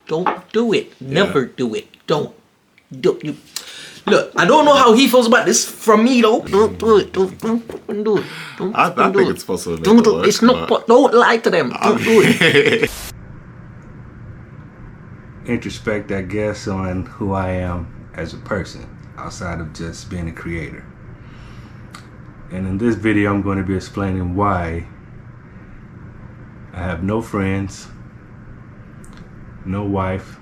Don't do it. Never do it. Don't do you. Look, I don't know how he feels about this. From me though, don't do it. Don't do it. I think it's possible. Don't do it. It's not. Don't lie to them. Don't do it. Introspect, I guess, on who I am as a person outside of just being a creator. And in this video, I'm going to be explaining why I have no friends, no wife,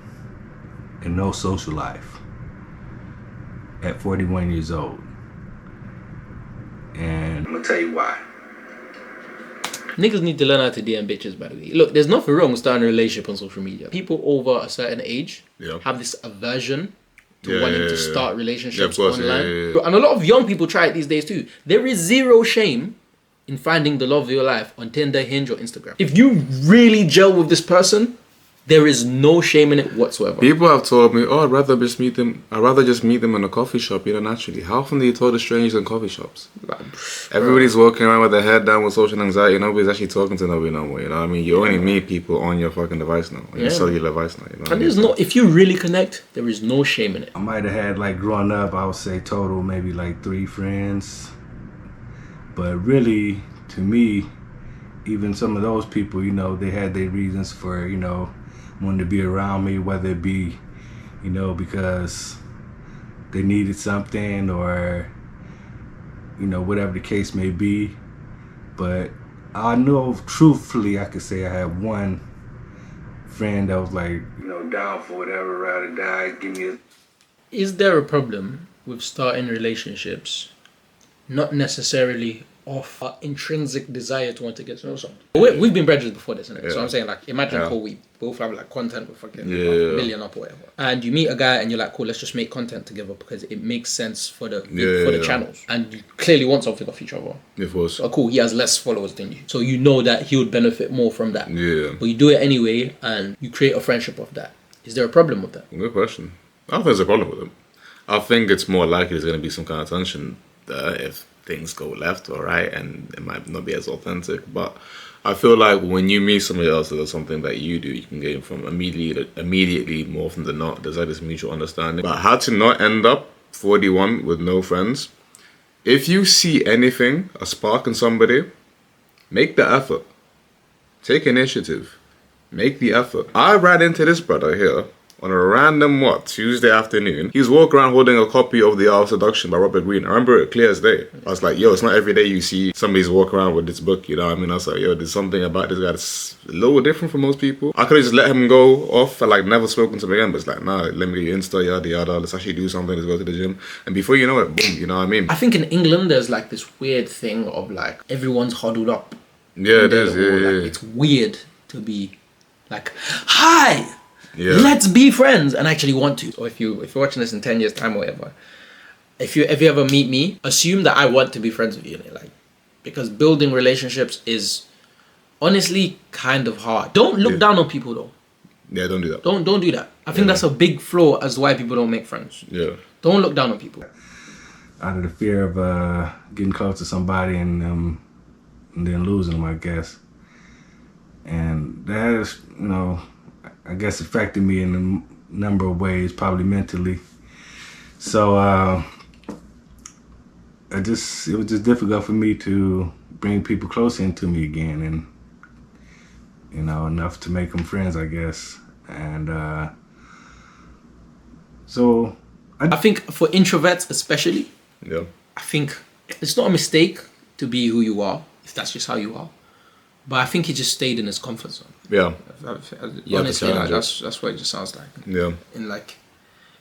and no social life at 41 years old. And I'm gonna tell you why. Niggas need to learn how to DM bitches, by the way. Look, there's nothing wrong with starting a relationship on social media. People over a certain age have this aversion to wanting to start relationships online. And a lot of young people try it these days too. There is zero shame in finding the love of your life on Tinder, Hinge, or Instagram. If you really gel with this person, there is no shame in it whatsoever. People have told me, oh, I'd rather just meet them in a coffee shop, naturally. How often do you talk to strangers in coffee shops? Everybody's walking around with their head down with social anxiety. Nobody's actually talking to nobody no more, You only meet people on your fucking device now, on your cellular device now, And there's no, if you really connect, there is no shame in it. I might have had, like, growing up, I would say total maybe like 3 friends. But really, to me, even some of those people, they had their reasons for, wanting to be around me, whether it be, because they needed something or, whatever the case may be. But I know, truthfully, I could say I had one friend that was like, down for whatever, rather die, give me a... Is there a problem with starting relationships not necessarily of our intrinsic desire to want to get to know someone? We've been brethren before this, innit? So I'm saying, like, imagine cool, we both have like content with fucking million up or whatever, and you meet a guy and you're like, cool, let's just make content together because it makes sense for the channels, and you clearly want something off each other. Of course. So cool, he has less followers than you, so you know that he would benefit more from that. But you do it anyway, and you create a friendship of that. Is there a problem with that? Good question. I don't think there's a problem with it. I think it's more likely there's going to be some kind of tension there if things go left or right, and it might not be as authentic. But I feel like when you meet somebody else that does something that you do, you can gain from immediately more often than not. There's like this mutual understanding. But how to not end up 41 with no friends? If you see anything, a spark in somebody, make the effort. Take initiative. Make the effort. I ran into this brother here on a random, Tuesday afternoon. He was walking around holding a copy of The Art of Seduction by Robert Greene. I remember it clear as day. I was like, yo, it's not every day you see somebody's walking around with this book, I was like, yo, there's something about this guy that's a little different from most people. I could have just let him go off and, like, never spoken to him again, but it's like, nah, let me get your Insta, yada, yada, let's actually do something, let's go to the gym. And before you know it, boom, you know what I mean? I think in England, there's, like, this weird thing of, like, everyone's huddled up. Yeah, it is, yeah. It's weird to be like, hi! Let's be friends and actually want to. Or if you're watching this in 10 years time or whatever, if you ever meet me, assume that I want to be friends with you, like, because building relationships is honestly kind of hard. Don't look down on people though. Yeah, don't do that. Don't do that. I think that's a big flaw as to why people don't make friends. Yeah. Don't look down on people. Out of the fear of getting close to somebody and then losing them, I guess. And that is, I guess affected me in a number of ways, probably mentally. So it was just difficult for me to bring people close into me again, and enough to make them friends, I guess. And so I think for introverts especially, I think it's not a mistake to be who you are if that's just how you are. But I think he just stayed in his comfort zone. Yeah. Honestly, like, that's what it just sounds like. Yeah. And, like,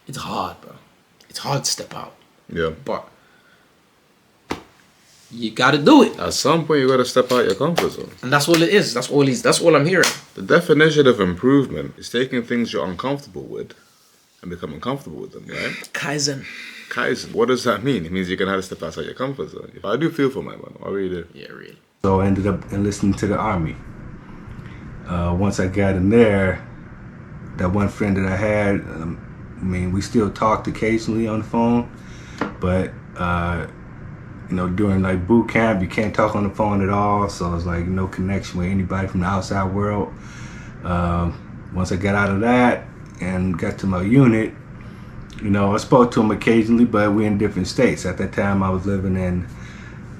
it's hard, bro. It's hard to step out. Yeah. But you gotta do it. At some point, you gotta step out your comfort zone. And that's all it is. That's all I'm hearing. The definition of improvement is taking things you're uncomfortable with and becoming comfortable with them, right? Kaizen. What does that mean? It means you're gonna have to step outside your comfort zone. I do feel for my man. I really do. Yeah, really. So I ended up enlisting to the Army. Once I got in there, that one friend that I had, we still talked occasionally on the phone, but during like boot camp, you can't talk on the phone at all. So it's like no connection with anybody from the outside world. Once I got out of that, and got to my unit, you know, I spoke to him occasionally, but we're in different states. At that time, I was living in.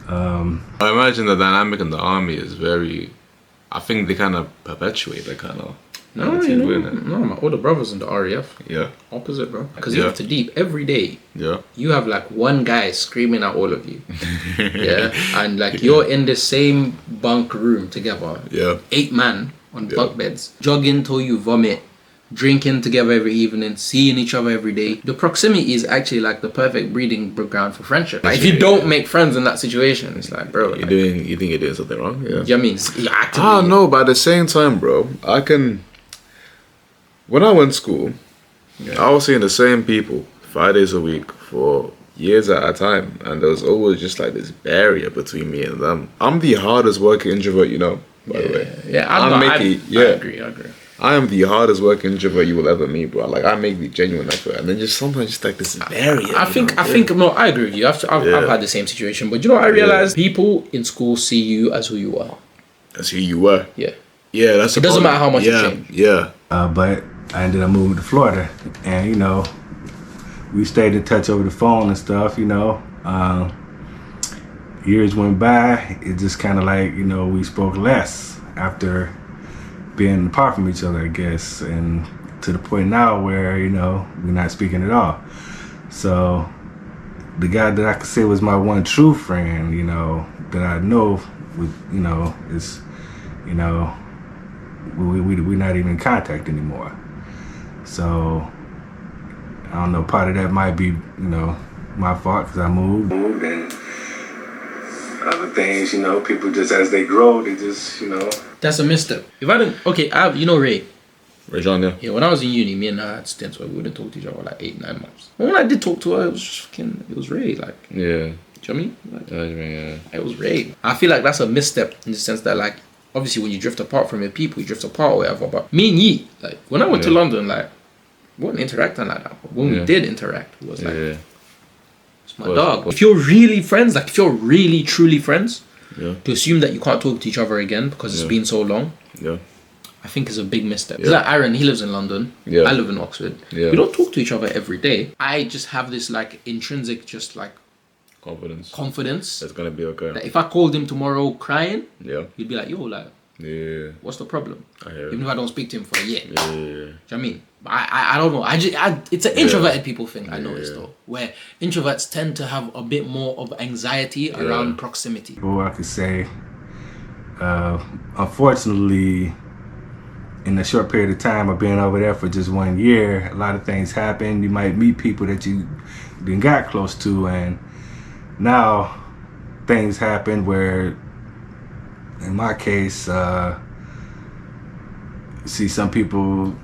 I imagine the dynamic in the army is very. I think they kind of perpetuate that kind of. No, my older brother's in the RAF. Yeah. Opposite, bro. Because you have to deep every day. Yeah. You have like one guy screaming at all of you. Yeah. And like you're in the same bunk room together. Yeah. 8 man on bunk beds. Jogging till you vomit. Drinking together every evening. Seeing each other every day. The proximity is actually like the perfect breeding ground for friendship. Like, if you don't make friends in that situation, it's like, bro. You think you're doing something wrong? Yeah. You know what I mean? You're actively. No, but at the same time, bro, when I went to school, I was seeing the same people 5 days a week for years at a time, and there was always just like this barrier between me and them. I'm the hardest working introvert, you know, by the way. Yeah, I agree. I am the hardest working introvert you will ever meet, bro. Like, I make the genuine effort, and then just sometimes just like this barrier. I think no, I agree with you. I've had the same situation, but you know, I realized people in school see you as who you are. As who you were. Yeah. Yeah, that's. It doesn't matter how much you change. Yeah. But I ended up moving to Florida, and you know, we stayed in touch over the phone and stuff. You know, years went by. It just kind of like, you know, we spoke less after being apart from each other, I guess, and to the point now where, you know, we're not speaking at all. So the guy that I could say was my one true friend, you know, that I know was, you know, is, you know, we're not even in contact anymore. So I don't know, part of that might be, you know, my fault because I moved and other things, you know, people just, as they grow, they just, you know. That's a misstep. If I didn't, okay, you know Ray. Ray John, yeah. Yeah, when I was in uni, me and her had stints where we wouldn't talk to each other for like 8-9 months. But when I did talk to her, it was just fucking, it was Ray, like. Yeah. Do you know what I mean? Like, yeah. It was Ray. I feel like that's a misstep in the sense that, like, obviously when you drift apart from your people, you drift apart or whatever. But me and Yi, like, when I went to London, like, we weren't interacting like that. But when we did interact, it was like, it's my dog. If you're really friends, like, if you're really, truly friends, to assume that you can't talk to each other again because it's been so long, I think is a big misstep. It's like Aaron, he lives in London. I live in Oxford. We don't talk to each other every day. I just have this, like, intrinsic, just, like, confidence. It's gonna be okay. That if I called him tomorrow crying, he'd be like, yo, like, what's the problem? Even if I don't speak to him for a year. Do you know what I mean? I don't know. It's an introverted people thing, I noticed though, where introverts tend to have a bit more of anxiety around proximity. Or I could say, unfortunately, in a short period of time of being over there for just 1 year, a lot of things happen. You might meet people that you then got close to, and now things happen where, in my case, see some people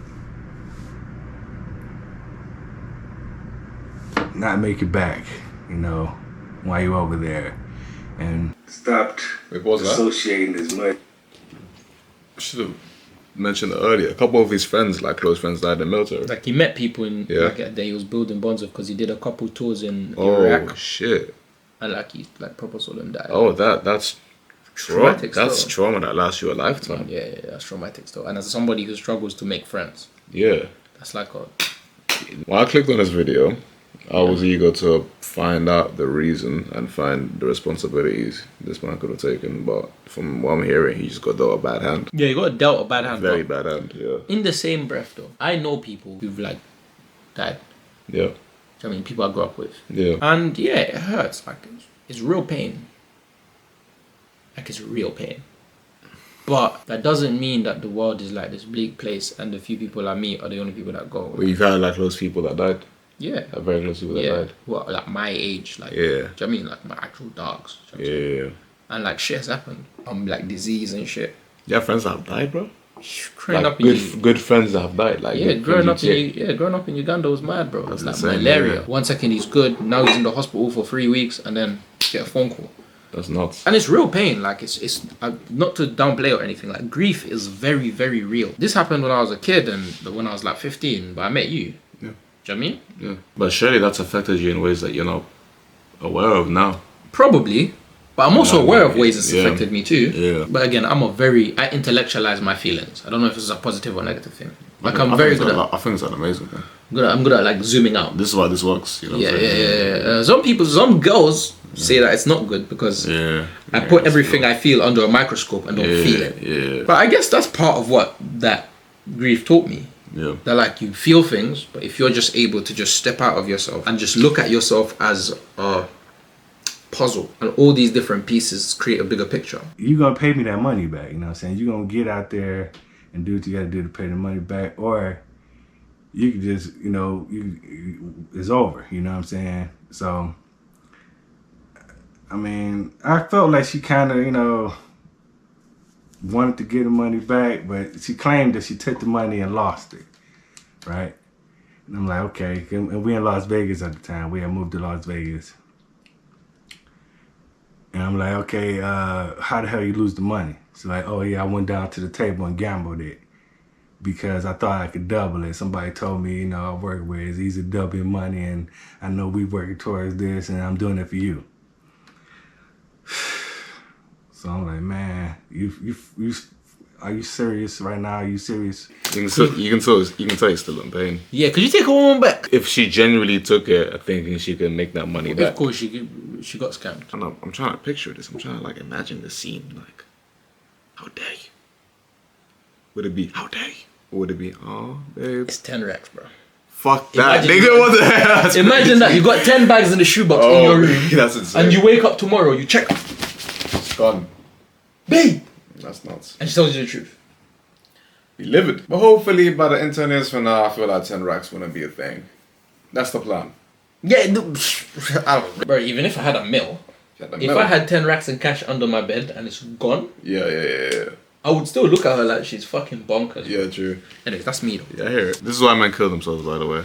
not make it back, you know, while you're over there, and stopped associating as much. Should have mentioned it earlier. A couple of his friends, like close friends, died in the military. Like, he met people in like that he was building bonds with because he did a couple tours in Iraq. Oh shit! And like he like proper saw them die. Oh, that's traumatic. That's trauma that lasts you a lifetime. Yeah, that's traumatic still. And as somebody who struggles to make friends, that's like a. When I clicked on this video, I was eager to find out the reason and find the responsibilities this man could have taken, but from what I'm hearing, he just got dealt a bad hand. Yeah, he got dealt a bad hand. Very bad hand, yeah. In the same breath, though, I know people who've like died. Yeah. I mean, people I grew up with. Yeah. And yeah, it hurts. Like, it's real pain. Like, it's real pain. But that doesn't mean that the world is like this bleak place and the few people I meet are the only people that go. But you've had like close people that died? Yeah. Like very close people that died? Well, like my age. Like, yeah. Do you know what I mean? Like my actual dogs. Yeah. And like shit has happened. Like disease and shit. You have friends that have died, bro? Growing like up in good friends that have died. Like growing up in Uganda was mad, bro. That's like malaria. Yeah. 1 second he's good, now he's in the hospital for 3 weeks, and then get a phone call. That's nuts. And it's real pain. Like it's not to downplay or anything. Like grief is very, very real. This happened when I was a kid and when I was like 15. But I met you. Yeah. Do you know what I mean? Yeah. But surely that's affected you in ways that you're not aware of now. Probably. But I'm also aware of ways it's affected me too. Yeah. But again, I intellectualize my feelings. I don't know if it's a positive or negative thing. Like I'm very good at. I think it's an amazing thing. I'm good at like zooming out. This is why this works. You know Yeah. Some girls say that it's not good because I put everything I feel under a microscope and don't feel it. Yeah. But I guess that's part of what that grief taught me. Yeah. That like you feel things, but if you're just able to just step out of yourself and just look at yourself as a puzzle and all these different pieces create a bigger picture. You're going to pay me that money back, you know what I'm saying? You're going to get out there and do what you got to do to pay the money back, or you can just, you know, it's over, you know what I'm saying? So, I mean, I felt like she kind of, you know, wanted to get the money back, but she claimed that she took the money and lost it, right? And I'm like, okay, and we in Las Vegas at the time. We had moved to Las Vegas. And I'm like, okay, how the hell you lose the money? She's like, oh yeah, I went down to the table and gambled it because I thought I could double it. Somebody told me, you know, I work with it's easy to double your money, and I know we working towards this, and I'm doing it for you. So I'm like, man, you are you serious right now? Are you serious? You can tell you're still in pain. Yeah, could you take a woman back? If she genuinely took it, thinking she could make that money back. Of course, she got scammed. I'm trying to picture this. I'm trying to like imagine the scene. Like, how dare you? Would it be how dare you? Or would it be babe? It's 10 racks, bro. Fuck that, nigga. What the hell? Imagine that you got 10 bags in the shoebox in your room. That's insane. And you wake up tomorrow, you check. It's gone. Babe! That's nuts. And she tells you the truth. Be livid. But hopefully by the internet for now, I feel like 10 racks wouldn't be a thing. That's the plan. Yeah, I don't know. Bro, even if I had a mil, if I had 10 racks in cash under my bed and it's gone, yeah. I would still look at her like she's fucking bonkers. Yeah, true. Anyways, that's me though. Yeah, I hear it. This is why men kill themselves, by the way.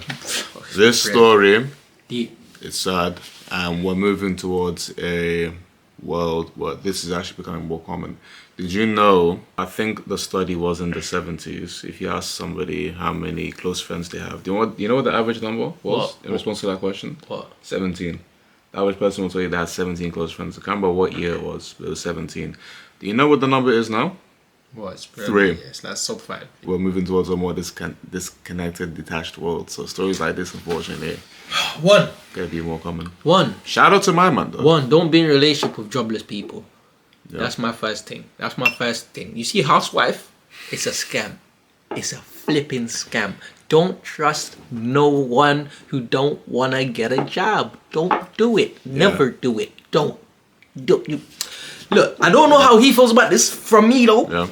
This story, deep. It's sad, and we're moving towards a world where this is actually becoming more common. Did you know, I think the study was in the 70s, if you ask somebody how many close friends they have, do you know what the average number was in response to that question? What? 17. The average person will tell you they had 17 close friends. I can't remember what year it was, but it was 17. Do you know what the number is now? What? It's 3. Yes, that's sub 5. We're moving towards a more disconnected, detached world. So stories like this, unfortunately, 1. Gotta be more common. 1. Shout out to my man, though. 1. Don't be in a relationship with jobless people. Yeah. That's my first thing. You see, housewife, it's a scam. It's a flipping scam. Don't trust no one who don't want to get a job. Don't do it. Never do it. Don't. Look, I don't know how he feels about this from me, though. Yeah.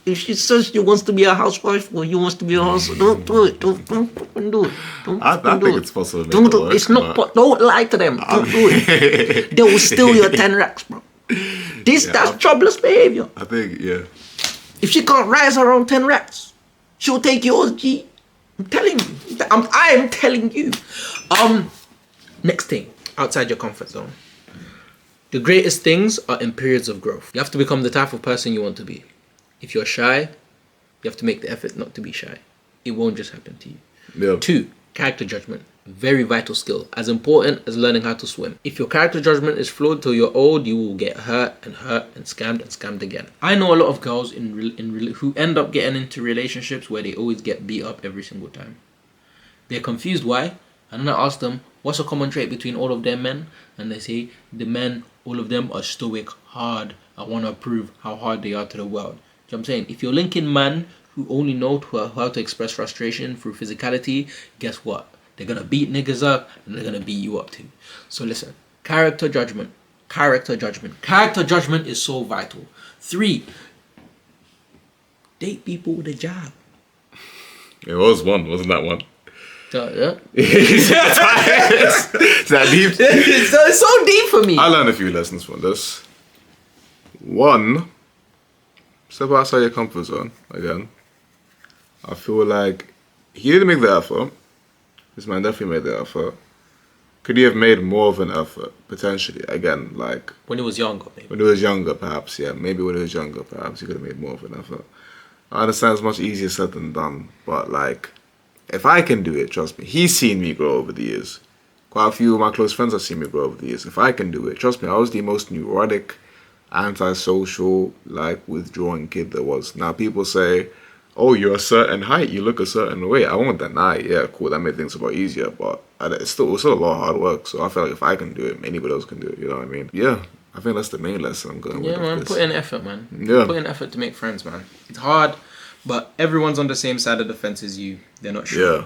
If she says she wants to be a housewife or you wants to be a housewife, don't do it. Don't do it. I think it's possible. Don't do it. It's not. Don't lie to them. Don't do it. They will steal your 10 racks, bro. That's jobless behavior. I think, yeah. If she can't rise her own 10 racks, she'll take yours, G. I'm telling you. I am telling you. Next thing, outside your comfort zone. The greatest things are in periods of growth. You have to become the type of person you want to be. If you're shy, you have to make the effort not to be shy. It won't just happen to you. Yeah. 2, character judgment. Very vital skill. As important as learning how to swim. If your character judgment is flawed till you're old, you will get hurt and scammed again. I know a lot of girls who end up getting into relationships where they always get beat up every single time. They're confused why. And then I ask them, what's a common trait between all of their men? And they say, the men, all of them are stoic, hard. I want to prove how hard they are to the world. You know what I'm saying? If you're linking men who only know how to express frustration through physicality, guess what? They're going to beat niggas up and they're going to beat you up too. So listen, character judgment. Character judgment is so vital. 3, date people with a job. It was 1, wasn't that 1? Yeah. Is that deep? It's so deep for me. I learned a few lessons from this. 1, step outside your comfort zone again. I feel like he didn't make the effort. This man definitely made the effort. Could he have made more of an effort? Potentially. Again, like... When he was younger, maybe. When he was younger, perhaps, yeah. Maybe when he was younger, perhaps he could have made more of an effort. I understand it's much easier said than done, but like, if I can do it, trust me. He's seen me grow over the years. Quite a few of my close friends have seen me grow over the years. If I can do it, trust me, I was the most neurotic, antisocial, like, withdrawing kid there was. Now, people say oh, you're a certain height, you look a certain way. I won't deny, yeah, cool, that made things a lot easier, but it's still a lot of hard work. So I feel like if I can do it, anybody else can do it. You know what I mean? Yeah, I think that's the main lesson I'm going with. Yeah, man, put in effort, man. Yeah. Put in effort to make friends, man. It's hard, but everyone's on the same side of the fence as you. They're not sure.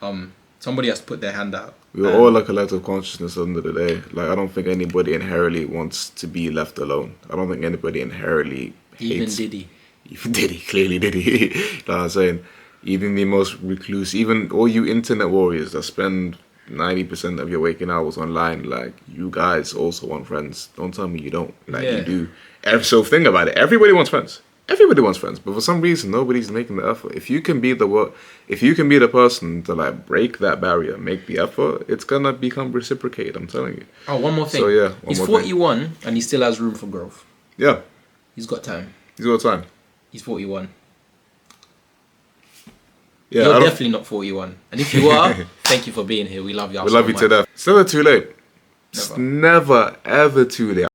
Yeah. Somebody has to put their hand out. We're all a collective consciousness at the end of the day. Like, I don't think anybody inherently wants to be left alone. I don't think anybody inherently hates... Even Diddy, clearly Diddy. You know what I'm saying? Even the most recluse, even all you internet warriors that spend 90% of your waking hours online, like, you guys also want friends. Don't tell me you don't. Like, you do. So think about it. Everybody wants friends. Everybody wants friends, but for some reason, nobody's making the effort. If you can be the person to like break that barrier, make the effort, it's gonna become reciprocated. I'm telling you. Oh, one more thing. So yeah, he's 41 and he still has room for growth. Yeah, he's got time. He's got time. He's 41. Yeah, you're definitely not 41. And if you are, thank you for being here. We love you. We love you to death. It's never too late. It's never ever too late.